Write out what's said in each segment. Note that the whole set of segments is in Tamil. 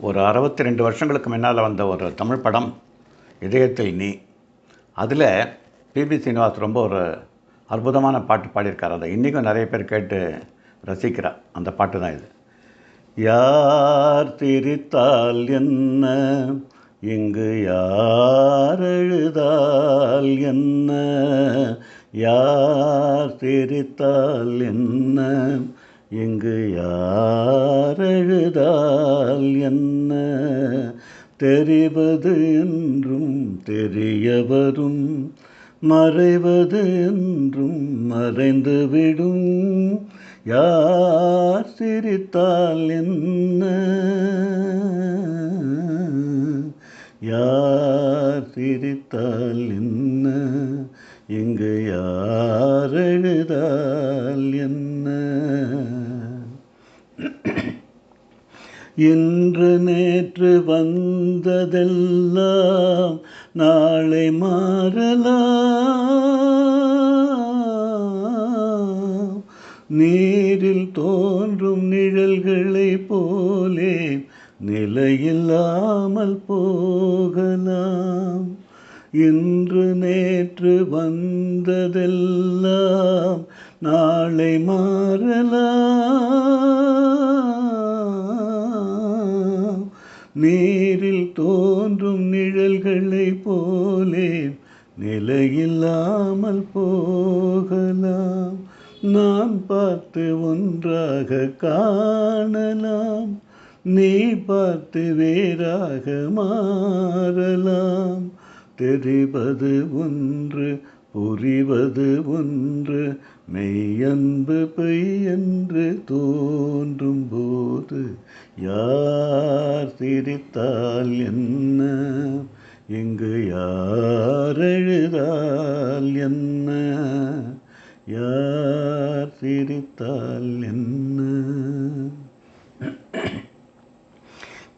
ஒரு 62 வருஷங்களுக்கு முன்னால் வந்த ஒரு தமிழ் படம் இதயத்தில் நீ. அதில் பிபி சீனிவாஸ் ரொம்ப ஒரு அற்புதமான பாட்டு பாடியிருக்கார். அதை இன்றைக்கும் நிறைய பேர் கேட்டு ரசிக்கிறார். அந்த பாட்டு தான் இது. யார் சிரித்தால் என்ன, இங்கு யார் அழுதால் என்ன, யார் சிரித்தால் என்ன, இங்கு யார் அழுதால் என்ன, தெரிவது என்றும் தெரிய வரும், மறைவது என்றும் மறைந்துவிடும், யார் சிரித்தால் என்ன, யார் சிரித்தால் என்ன, இங்கு யார் அழுதால் என்ன. இன்று நேற்று வந்ததெல்லாம் நாளை மாறலாம், நீரில் தோன்றும் நிழல்களை போலே நிலையில்லாமல் போகலாம். இன்று நேற்று வந்ததெல்லாம் நாளை மாறலாம், நீரில் தோன்றும் நிழல்களை போலே நிலையில்லாமல் போகலாம். நான் பார்த்து ஒன்றாக காணலாம், நீ பார்த்து வேறாக மாறலாம். தெரிவது ஒன்று புரிவது ஒன்று, மெய்யன்பு பொய்யென்று தோன்றும் போது யார் சிரித்தால் என்ன, இங்கு யார் அழுதால் என்ன, யார் சிரித்தால் என்ன.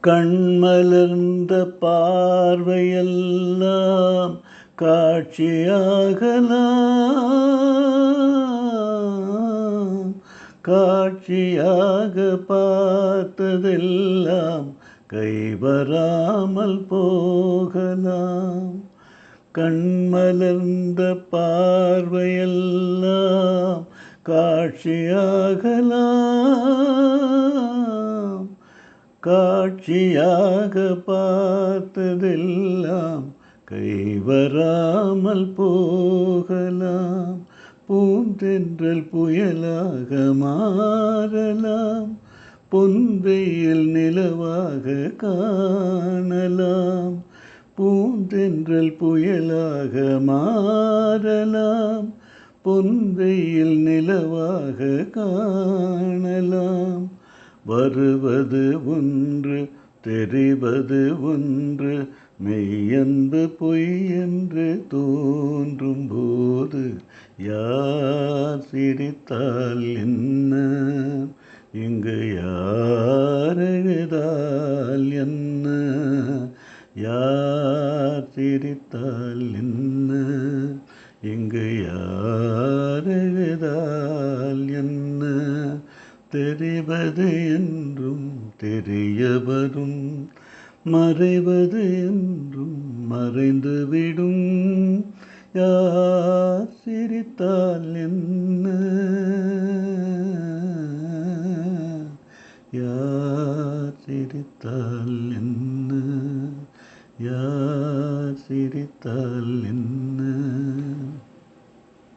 கண்மலர்ந்த பார்வையெல்லாம் காட்சியாகலாம், காட்சியாக பார்த்ததெல்லாம் கைவராமல் போகலாம். கண்மலர்ந்த பார்வையெல்லாம் காட்சியாகலாம், காட்சியாக பார்த்ததெல்லாம் கைவராமல் போகலாம். பூந்தென்றல் புயலாக மாறலாம், பொன்வெயில் நிலவாக காணலாம். பூந்தென்றல் புயலாக மாறலாம், பொன்வெயில் நிலவாக காணலாம். வருவது ஒன்று தெரிவது ஒன்று, மெய்யன்பு பொய்யென்று தோன்றும் போது யார் சிரித்தால் என்ன, இங்கு யார் அழுதால் என்ன, யார் சிரித்தால் என்ன, இங்கு யார் அழுதால் என்ன. தெரிவது என்றும் தெரிய வரும், மறைவது என்றும் மறைந்துவிடும், யார் சிரித்தால் என்ன, யார் சிரித்தால் என்ன, யார் சிரித்தால் என்ன.